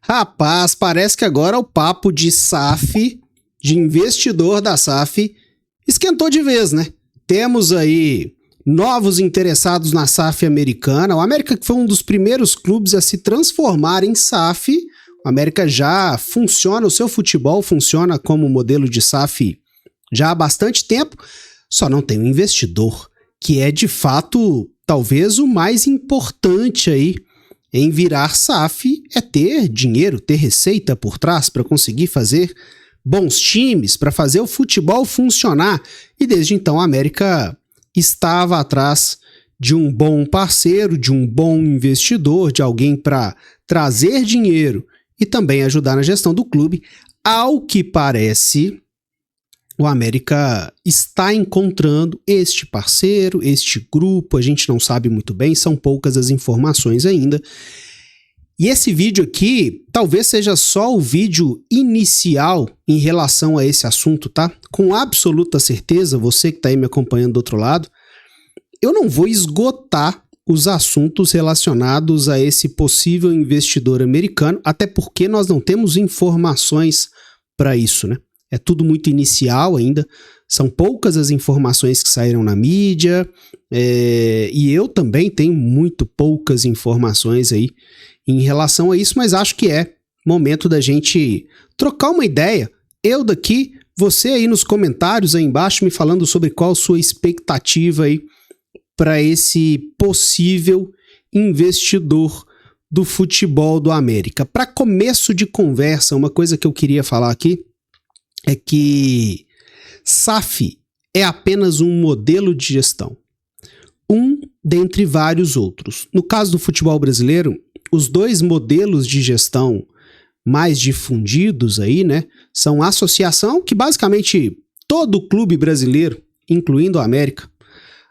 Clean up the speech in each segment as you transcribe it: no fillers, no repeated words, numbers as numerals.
Rapaz, parece que agora o papo de SAF, de investidor da SAF, esquentou de vez, né? Temos aí novos interessados na SAF americana. O América que foi um dos primeiros clubes a se transformar em SAF. O América já funciona, o seu futebol funciona como modelo de SAF já há bastante tempo, só não tem um investidor, que é de fato talvez o mais importante aí em virar SAF, é ter dinheiro, ter receita por trás para conseguir fazer bons times, para fazer o futebol funcionar. E desde então a América estava atrás de um bom parceiro, de um bom investidor, de alguém para trazer dinheiro e também ajudar na gestão do clube. Ao que parece, o América está encontrando este parceiro, este grupo, a gente não sabe muito bem, são poucas as informações ainda. E esse vídeo aqui talvez seja só o vídeo inicial em relação a esse assunto, tá? Com absoluta certeza, você que está aí me acompanhando do outro lado, eu não vou esgotar os assuntos relacionados a esse possível investidor americano, até porque nós não temos informações para isso, né? É tudo muito inicial ainda, são poucas as informações que saíram na mídia, e eu também tenho muito poucas informações aí em relação a isso, mas acho que é momento da gente trocar uma ideia. Eu daqui, você aí nos comentários aí embaixo me falando sobre qual a sua expectativa aí para esse possível investidor do futebol do América. Para começo de conversa, uma coisa que eu queria falar aqui é que SAF é apenas um modelo de gestão, um dentre vários outros. No caso do futebol brasileiro, os dois modelos de gestão mais difundidos aí, né, são a associação, que basicamente todo clube brasileiro, incluindo a América,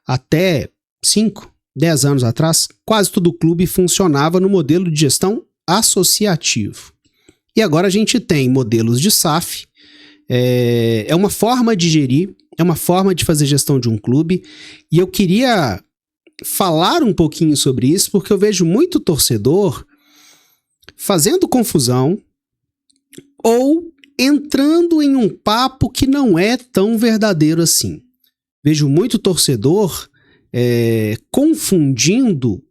até 5, 10 anos atrás, quase todo clube funcionava no modelo de gestão associativo. E agora a gente tem modelos de SAF. É uma forma de gerir, é uma forma de fazer gestão de um clube, e eu queria falar um pouquinho sobre isso, porque eu vejo muito torcedor fazendo confusão ou entrando em um papo que não é tão verdadeiro assim. Vejo muito torcedor confundindo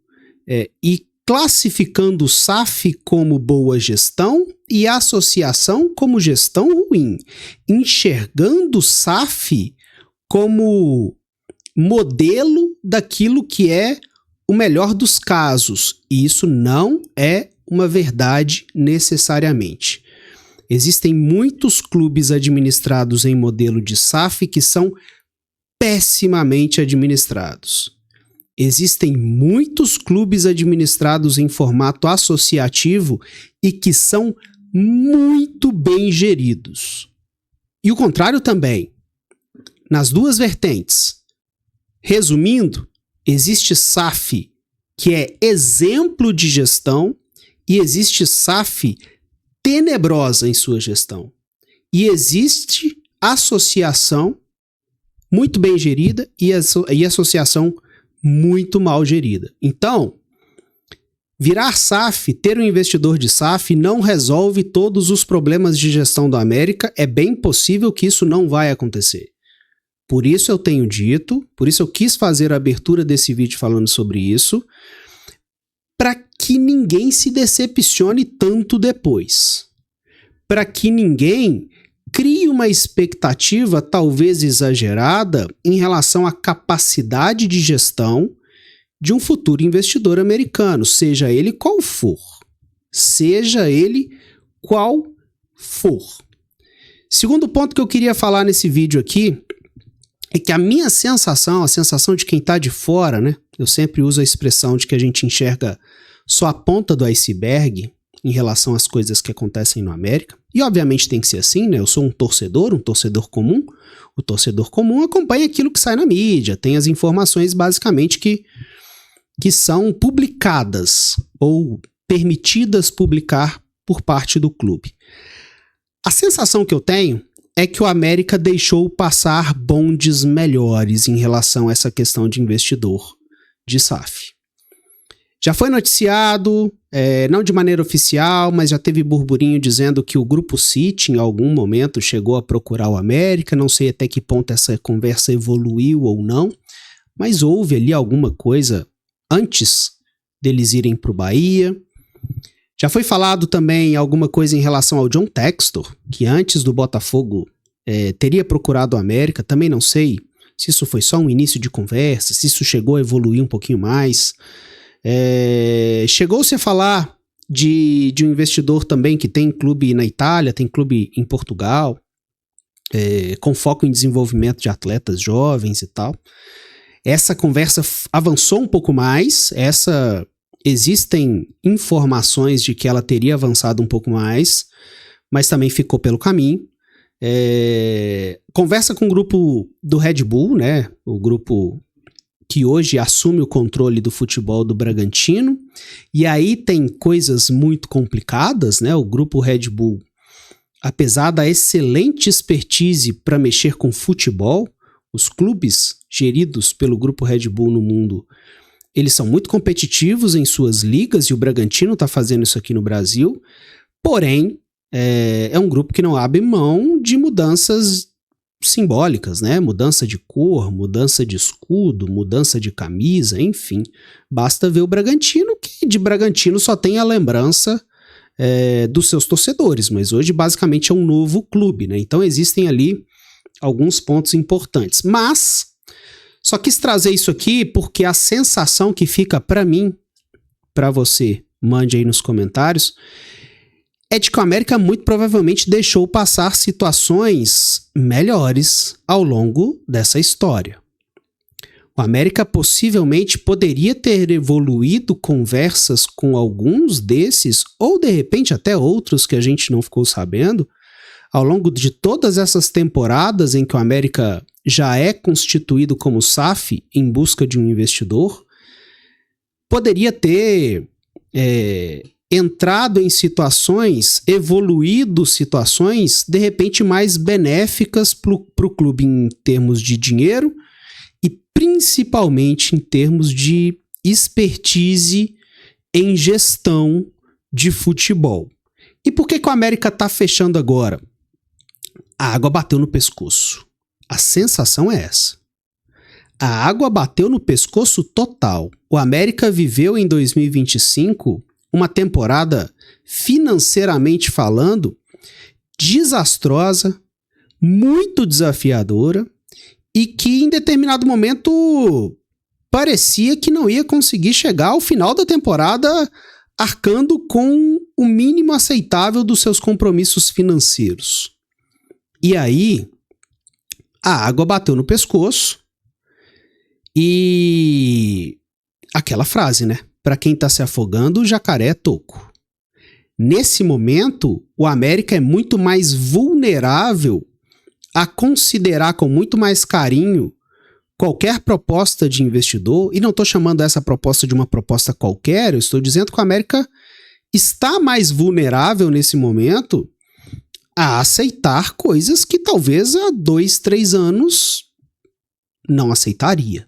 e classificando o SAF como boa gestão e a associação como gestão ruim, enxergando o SAF como modelo daquilo que é o melhor dos casos. E isso não é uma verdade necessariamente. Existem muitos clubes administrados em modelo de SAF que são pessimamente administrados. Existem muitos clubes administrados em formato associativo e que são muito bem geridos. E o contrário também. Nas duas vertentes. Resumindo, existe SAF que é exemplo de gestão e existe SAF tenebrosa em sua gestão. E existe associação muito bem gerida e associação muito mal gerida. Então, virar SAF, ter um investidor de SAF não resolve todos os problemas de gestão da América. É bem possível que isso não vai acontecer. Por isso eu tenho dito, por isso eu quis fazer a abertura desse vídeo falando sobre isso, para que ninguém se decepcione tanto depois. Para que ninguém crie uma expectativa talvez exagerada em relação à capacidade de gestão de um futuro investidor americano, seja ele qual for. Seja ele qual for. Segundo ponto que eu queria falar nesse vídeo aqui é que a minha sensação, a sensação de quem está de fora, né? Eu sempre uso a expressão de que a gente enxerga só a ponta do iceberg em relação às coisas que acontecem no América. E obviamente tem que ser assim, né? Eu sou um torcedor comum. O torcedor comum acompanha aquilo que sai na mídia, tem as informações basicamente que são publicadas ou permitidas publicar por parte do clube. A sensação que eu tenho é que o América deixou passar bondes melhores em relação a essa questão de investidor de SAF. Já foi noticiado, não de maneira oficial, mas já teve burburinho dizendo que o Grupo City, em algum momento, chegou a procurar o América. Não sei até que ponto essa conversa evoluiu ou não, mas houve ali alguma coisa antes deles irem para o Bahia. Já foi falado também alguma coisa em relação ao John Textor, que antes do Botafogo teria procurado o América. Também não sei se isso foi só um início de conversa, se isso chegou a evoluir um pouquinho mais. Chegou-se a falar de um investidor também que tem clube na Itália, tem clube em Portugal, com foco em desenvolvimento de atletas jovens e tal. Essa conversa avançou um pouco mais, existem informações de que ela teria avançado um pouco mais, mas também ficou pelo caminho. Conversa com o grupo do Red Bull, né? O grupo que hoje assume o controle do futebol do Bragantino, e aí tem coisas muito complicadas, né? O grupo Red Bull, apesar da excelente expertise para mexer com futebol, os clubes geridos pelo grupo Red Bull no mundo, eles são muito competitivos em suas ligas, e o Bragantino está fazendo isso aqui no Brasil, porém, é um grupo que não abre mão de mudanças simbólicas, né? Mudança de cor, mudança de escudo, mudança de camisa, enfim. Basta ver o Bragantino, que de Bragantino só tem a lembrança dos seus torcedores, mas hoje basicamente é um novo clube, né? Então existem ali alguns pontos importantes. Mas só quis trazer isso aqui porque a sensação que fica para mim, para você, mande aí nos comentários, é de que o América muito provavelmente deixou passar situações melhores ao longo dessa história. O América possivelmente poderia ter evoluído conversas com alguns desses, ou de repente até outros que a gente não ficou sabendo, ao longo de todas essas temporadas em que o América já é constituído como SAF em busca de um investidor. Poderia ter entrado em situações, evoluído situações, de repente mais benéficas para o clube em termos de dinheiro e principalmente em termos de expertise em gestão de futebol. E por que o América está fechando agora? A água bateu no pescoço. A sensação é essa. A água bateu no pescoço total. O América viveu em 2025 uma temporada, financeiramente falando, desastrosa, muito desafiadora e que em determinado momento parecia que não ia conseguir chegar ao final da temporada arcando com o mínimo aceitável dos seus compromissos financeiros. E aí, a água bateu no pescoço e aquela frase, né? Para quem tá se afogando, o jacaré é toco. Nesse momento, o América é muito mais vulnerável a considerar com muito mais carinho qualquer proposta de investidor, e não estou chamando essa proposta de uma proposta qualquer, eu estou dizendo que o América está mais vulnerável nesse momento a aceitar coisas que talvez há 2, 3 anos não aceitaria.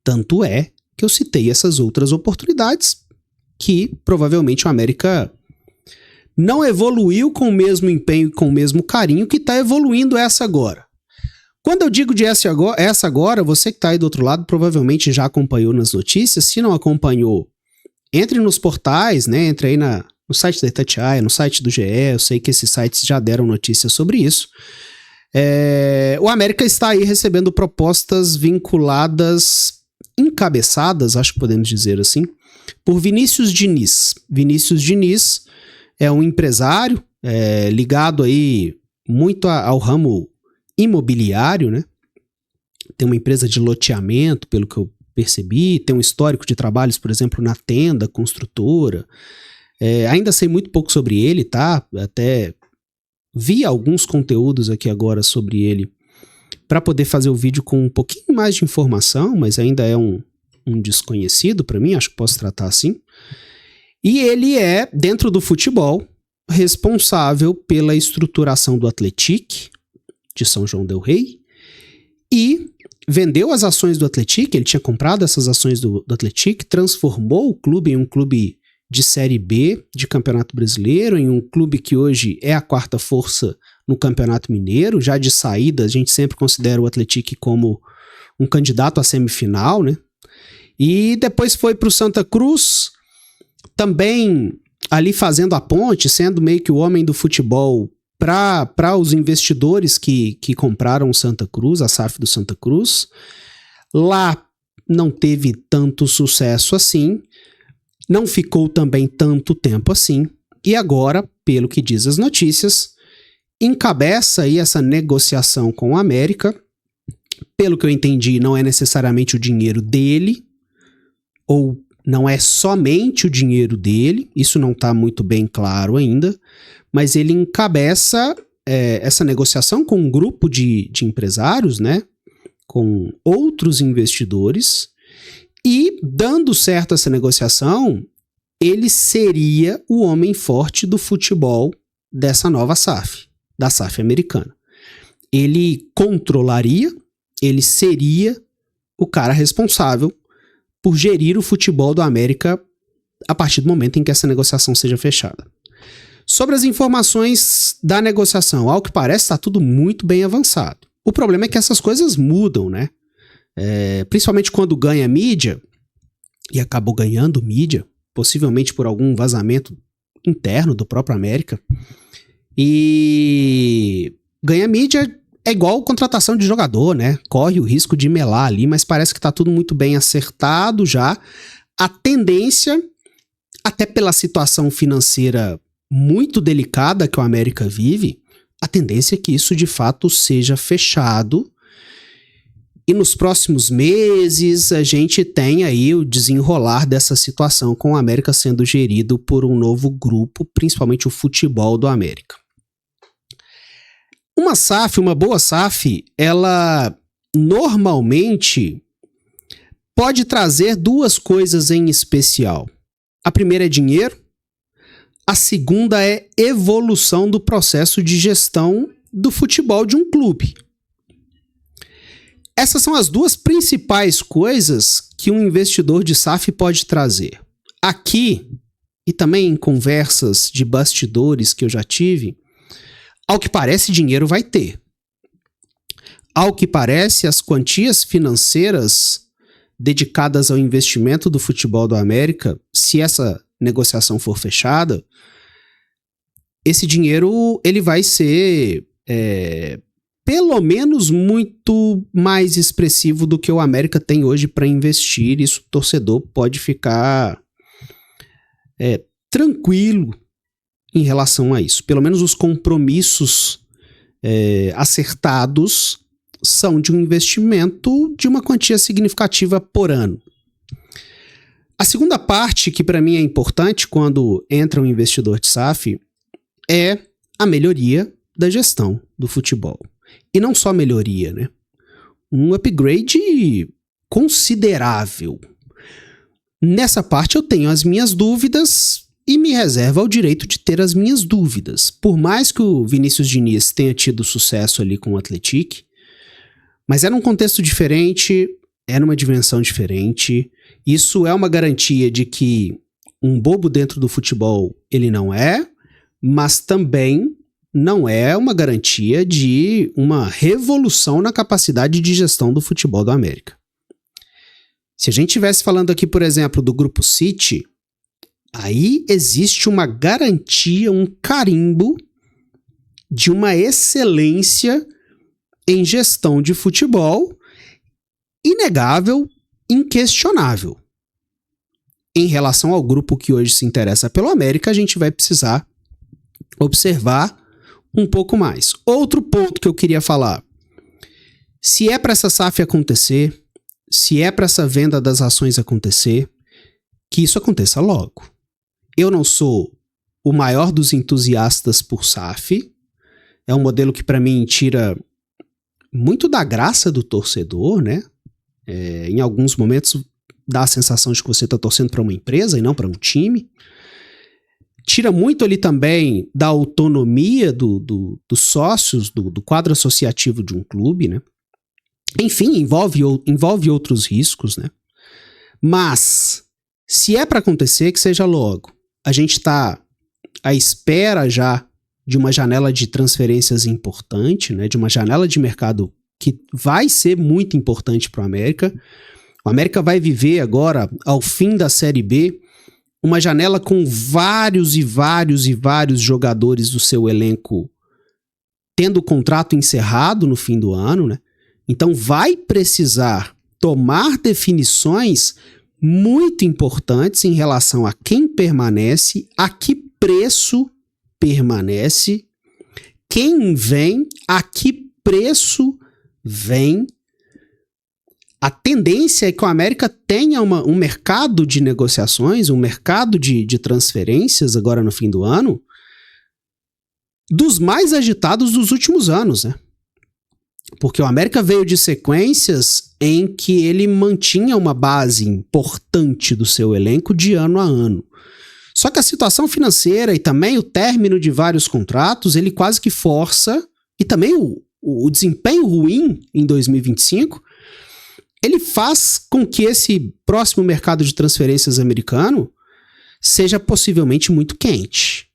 Tanto é que eu citei essas outras oportunidades que provavelmente o América não evoluiu com o mesmo empenho e com o mesmo carinho que está evoluindo essa agora. Quando eu digo de essa agora, você que está aí do outro lado provavelmente já acompanhou nas notícias. Se não acompanhou, entre nos portais, né? Entre aí no site da Itatiaia, no site do GE, eu sei que esses sites já deram notícias sobre isso. O América está aí recebendo propostas vinculadas, encabeçadas, acho que podemos dizer assim, por Vinícius Diniz. Vinícius Diniz é um empresário ligado aí muito ao ramo imobiliário, né? Tem uma empresa de loteamento, pelo que eu percebi, tem um histórico de trabalhos, por exemplo, na Tenda, construtora. Ainda sei muito pouco sobre ele, tá? Até vi alguns conteúdos aqui agora sobre ele para poder fazer o vídeo com um pouquinho mais de informação, mas ainda é um desconhecido para mim, acho que posso tratar assim. E ele é, dentro do futebol, responsável pela estruturação do Atlético de São João del Rei e vendeu as ações do Atlético, ele tinha comprado essas ações do Atlético, transformou o clube em um clube de Série B de Campeonato Brasileiro, em um clube que hoje é a quarta força no Campeonato Mineiro. Já de saída, a gente sempre considera o Atlético como um candidato à semifinal, né? E depois foi para o Santa Cruz, também ali fazendo a ponte, sendo meio que o homem do futebol para os investidores que compraram o Santa Cruz, a SAF do Santa Cruz. Lá não teve tanto sucesso assim, não ficou também tanto tempo assim, e agora, pelo que diz as notícias, encabeça aí essa negociação com a América. Pelo que eu entendi, não é necessariamente o dinheiro dele, ou não é somente o dinheiro dele, isso não está muito bem claro ainda, mas ele encabeça essa negociação com um grupo de empresários, né, com outros investidores, e dando certo essa negociação, ele seria o homem forte do futebol dessa nova SAF, da SAF americana. Ele controlaria, ele seria o cara responsável por gerir o futebol do América a partir do momento em que essa negociação seja fechada. Sobre as informações da negociação, ao que parece, está tudo muito bem avançado. O problema é que essas coisas mudam, né? Principalmente quando ganha mídia, e acabou ganhando mídia, possivelmente por algum vazamento interno do próprio América, e ganha mídia é igual contratação de jogador, né? Corre o risco de melar ali, mas parece que tá tudo muito bem acertado já. A tendência, até pela situação financeira muito delicada que o América vive, a tendência é que isso de fato seja fechado. E nos próximos meses a gente tem aí o desenrolar dessa situação com o América sendo gerido por um novo grupo, principalmente o futebol do América. Uma SAF, uma boa SAF, ela normalmente pode trazer duas coisas em especial. A primeira é dinheiro, a segunda é evolução do processo de gestão do futebol de um clube. Essas são as duas principais coisas que um investidor de SAF pode trazer. Aqui, e também em conversas de bastidores que eu já tive, ao que parece, dinheiro vai ter. Ao que parece, as quantias financeiras dedicadas ao investimento do futebol do América, se essa negociação for fechada, esse dinheiro ele vai ser pelo menos muito mais expressivo do que o América tem hoje para investir. Isso o torcedor pode ficar tranquilo em relação a isso. Pelo menos os compromissos acertados são de um investimento de uma quantia significativa por ano. A segunda parte, que para mim é importante quando entra um investidor de SAF, é a melhoria da gestão do futebol. E não só melhoria, né? Um upgrade considerável. Nessa parte eu tenho as minhas dúvidas e me reservo ao direito de ter as minhas dúvidas. Por mais que o Vinícius Diniz tenha tido sucesso ali com o Atlético, mas era um contexto diferente, era uma dimensão diferente. Isso é uma garantia de que um bobo dentro do futebol ele não é, mas também não é uma garantia de uma revolução na capacidade de gestão do futebol do América. Se a gente estivesse falando aqui, por exemplo, do Grupo City, aí existe uma garantia, um carimbo de uma excelência em gestão de futebol inegável, inquestionável. Em relação ao grupo que hoje se interessa pelo América, a gente vai precisar observar um pouco mais. Outro ponto que eu queria falar. Se é para essa SAF acontecer, se é para essa venda das ações acontecer, que isso aconteça logo. Eu não sou o maior dos entusiastas por SAF. É um modelo que para mim tira muito da graça do torcedor, né? Em alguns momentos dá a sensação de que você está torcendo para uma empresa e não para um time. Tira muito ali também da autonomia dos sócios, do quadro associativo de um clube, né? Enfim, envolve outros riscos, né? Mas, se é para acontecer, que seja logo. A gente está à espera já de uma janela de transferências importante, né? De uma janela de mercado que vai ser muito importante para o América. O América vai viver agora, ao fim da Série B, uma janela com vários jogadores do seu elenco tendo o contrato encerrado no fim do ano, né? Então vai precisar tomar definições muito importantes em relação a quem permanece, a que preço permanece, quem vem, a que preço vem. A tendência é que o América tenha um mercado de negociações, um mercado de transferências agora no fim do ano, dos mais agitados dos últimos anos, né? Porque o América veio de sequências em que ele mantinha uma base importante do seu elenco de ano a ano. Só que a situação financeira e também o término de vários contratos, ele quase que força, e também o desempenho ruim em 2025, ele faz com que esse próximo mercado de transferências americano seja possivelmente muito quente.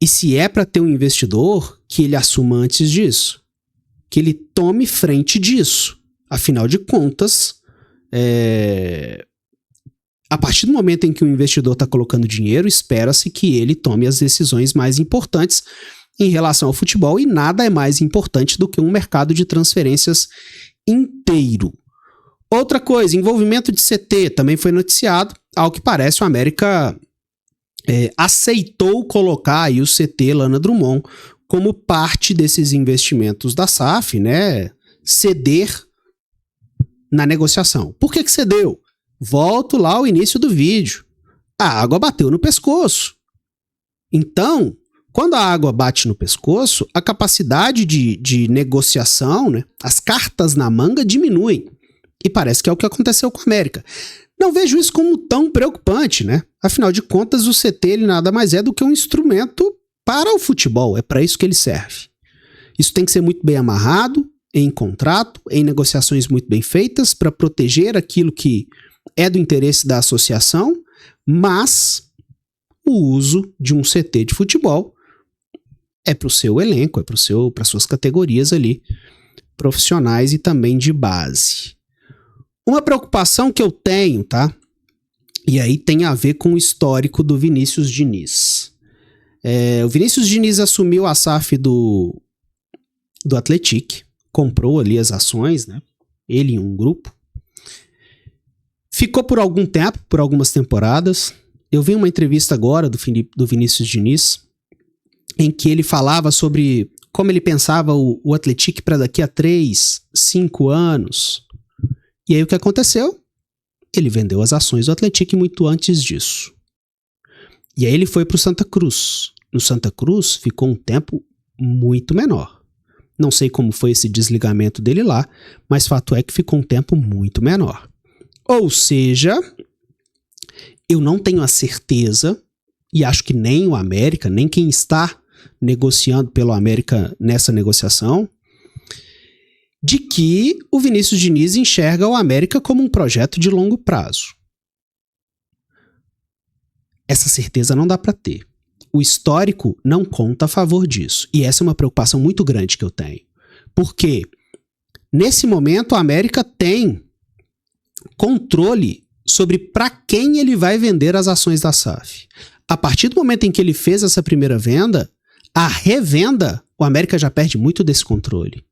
E se é para ter um investidor, que ele assuma antes disso. Que ele tome frente disso. Afinal de contas, a partir do momento em que o investidor está colocando dinheiro, espera-se que ele tome as decisões mais importantes em relação ao futebol, e nada é mais importante do que um mercado de transferências inteiro. Outra coisa, envolvimento de CT, também foi noticiado. Ao que parece, o América aceitou colocar aí o CT Lana Drummond como parte desses investimentos da SAF, né? Ceder na negociação. Por que cedeu? Volto lá ao início do vídeo. A água bateu no pescoço. Então, quando a água bate no pescoço, a capacidade de negociação, né? As cartas na manga diminuem. E parece que é o que aconteceu com a América. Não vejo isso como tão preocupante, né? Afinal de contas, o CT ele nada mais é do que um instrumento para o futebol. É para isso que ele serve. Isso tem que ser muito bem amarrado em contrato, em negociações muito bem feitas, para proteger aquilo que é do interesse da associação, mas o uso de um CT de futebol é para o seu elenco, é para suas categorias ali, profissionais e também de base. Uma preocupação que eu tenho, tá? E aí tem a ver com o histórico do Vinícius Diniz. O Vinícius Diniz assumiu a SAF do Atlético, comprou ali as ações, né? Ele e um grupo. Ficou por algum tempo, por algumas temporadas. Eu vi uma entrevista agora do Vinícius Diniz, em que ele falava sobre como ele pensava o Atlético para daqui a 3, 5 anos. E aí o que aconteceu? Ele vendeu as ações do Atlético muito antes disso. E aí ele foi para o Santa Cruz. No Santa Cruz ficou um tempo muito menor. Não sei como foi esse desligamento dele lá, mas fato é que ficou um tempo muito menor. Ou seja, eu não tenho a certeza, e acho que nem o América, nem quem está negociando pelo América nessa negociação, de que o Vinícius Diniz enxerga o América como um projeto de longo prazo. Essa certeza não dá para ter. O histórico não conta a favor disso. E essa é uma preocupação muito grande que eu tenho. Porque, nesse momento, a América tem controle sobre para quem ele vai vender as ações da SAF. A partir do momento em que ele fez essa primeira venda, a revenda, o América já perde muito desse controle.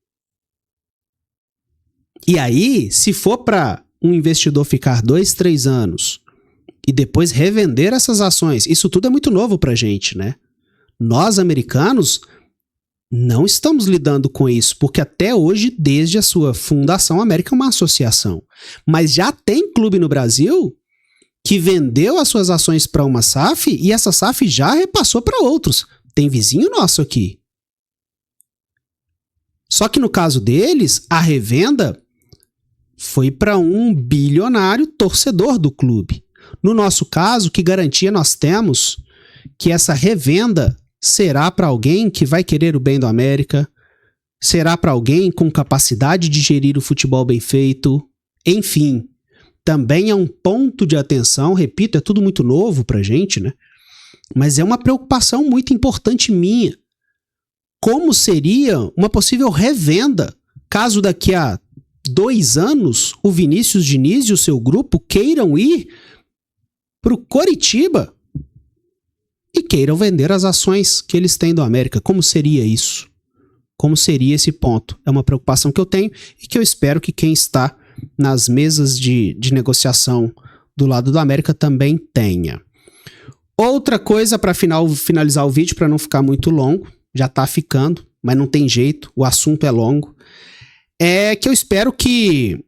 E aí, se for para um investidor ficar 2, 3 anos e depois revender essas ações, isso tudo é muito novo pra gente, né? Nós, americanos, não estamos lidando com isso, porque até hoje, desde a sua fundação, a América é uma associação. Mas já tem clube no Brasil que vendeu as suas ações para uma SAF e essa SAF já repassou para outros. Tem vizinho nosso aqui. Só que no caso deles, a revenda foi para um bilionário torcedor do clube. No nosso caso, que garantia nós temos que essa revenda será para alguém que vai querer o bem do América, Será para alguém com capacidade de gerir o futebol bem feito? Enfim, também é um ponto de atenção, repito, é tudo muito novo pra gente, né? Mas é uma preocupação muito importante minha. Como seria uma possível revenda, caso daqui a 2 anos o Vinícius Diniz e o seu grupo queiram ir pro Coritiba e queiram vender as ações que eles têm do América? Como seria isso? Como seria esse ponto? É uma preocupação que eu tenho e que eu espero que quem está nas mesas de negociação do lado do América também tenha. Outra coisa para finalizar o vídeo, para não ficar muito longo, já tá ficando, mas não tem jeito, o assunto é longo, é que eu espero que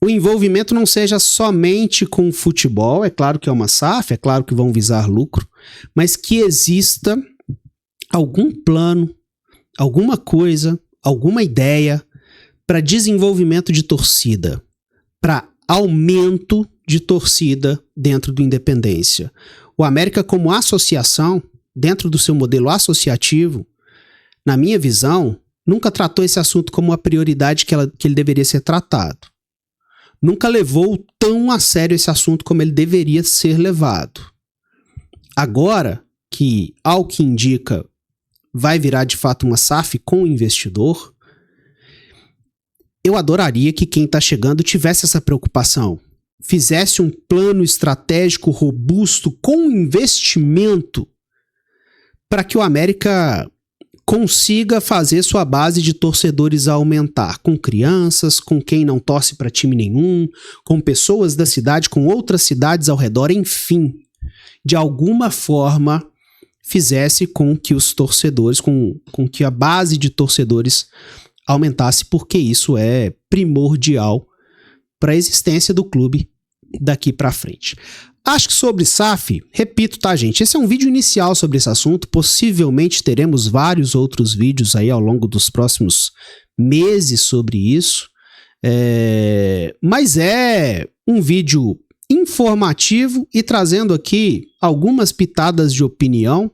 o envolvimento não seja somente com o futebol, é claro que é uma SAF, é claro que vão visar lucro, mas que exista algum plano, alguma coisa, alguma ideia para desenvolvimento de torcida, para aumento de torcida dentro do Independência. O América, como associação, dentro do seu modelo associativo, na minha visão, nunca tratou esse assunto como uma prioridade que ele deveria ser tratado. Nunca levou tão a sério esse assunto como ele deveria ser levado. Agora que, ao que indica, vai virar de fato uma SAF com o investidor, eu adoraria que quem está chegando tivesse essa preocupação, fizesse um plano estratégico robusto com investimento para que o América consiga fazer sua base de torcedores aumentar, com crianças, com quem não torce para time nenhum, com pessoas da cidade, com outras cidades ao redor, enfim, de alguma forma fizesse com que os torcedores, com que a base de torcedores aumentasse, porque isso é primordial para a existência do clube daqui para frente. Acho que sobre SAF, repito, tá, gente? Esse é um vídeo inicial sobre esse assunto. Possivelmente teremos vários outros vídeos aí ao longo dos próximos meses sobre isso. Mas é um vídeo informativo e trazendo aqui algumas pitadas de opinião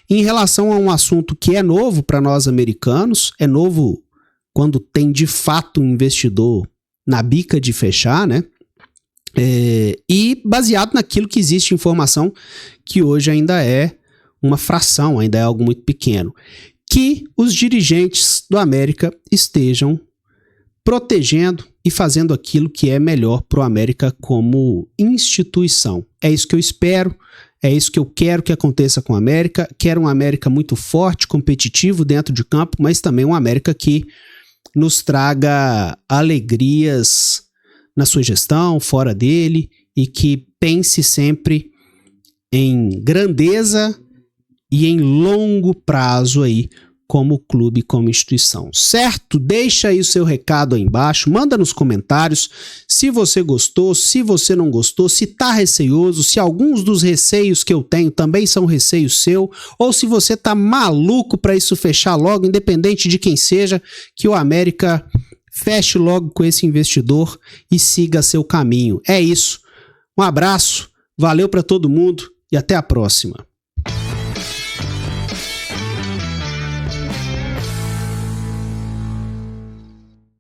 em relação a um assunto que é novo para nós americanos. É novo quando tem de fato um investidor na bica de fechar, né? E baseado naquilo que existe informação que hoje ainda é uma fração, ainda é algo muito pequeno, que os dirigentes do América estejam protegendo e fazendo aquilo que é melhor para o América como instituição. É isso que eu espero, é isso que eu quero que aconteça com o América. Quero um América muito forte, competitivo dentro de campo, mas também um América que nos traga alegrias na sua gestão, fora dele, e que pense sempre em grandeza e em longo prazo aí, como clube, como instituição, certo? Deixa aí o seu recado aí embaixo, manda nos comentários se você gostou, se você não gostou, se tá receoso, se alguns dos receios que eu tenho também são receio seu, ou se você tá maluco para isso fechar logo, independente de quem seja, que o América feche logo com esse investidor e siga seu caminho. É isso. Um abraço, valeu para todo mundo e até a próxima.